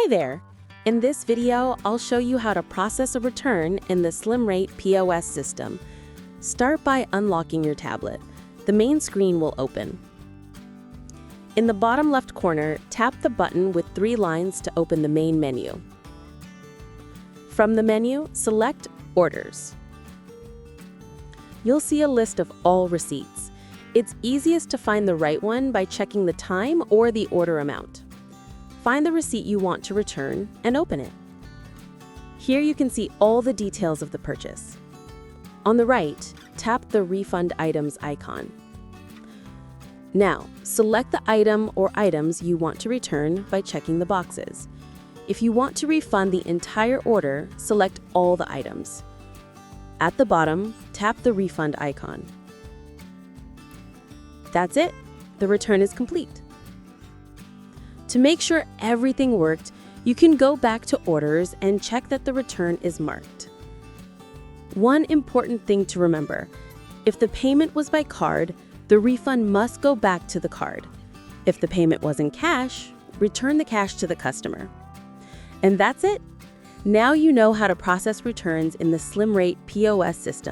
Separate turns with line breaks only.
Hi there! In this video, I'll show you how to process a return in the Slimrate POS system. Start by unlocking your tablet. The main screen will open. In the bottom left corner, tap the button with 3 lines to open the main menu. From the menu, select Orders. You'll see a list of all receipts. It's easiest to find the right one by checking the time or the order amount. Find the receipt you want to return and open it. Here you can see all the details of the purchase. On the right, tap the Refund Items icon. Now, select the item or items you want to return by checking the boxes. If you want to refund the entire order, select all the items. At the bottom, tap the refund icon. That's it. The return is complete. To make sure everything worked, you can go back to Orders and check that the return is marked. One important thing to remember: if the payment was by card, the refund must go back to the card. If the payment was in cash, return the cash to the customer. And that's it. Now you know how to process returns in the Slimrate POS system.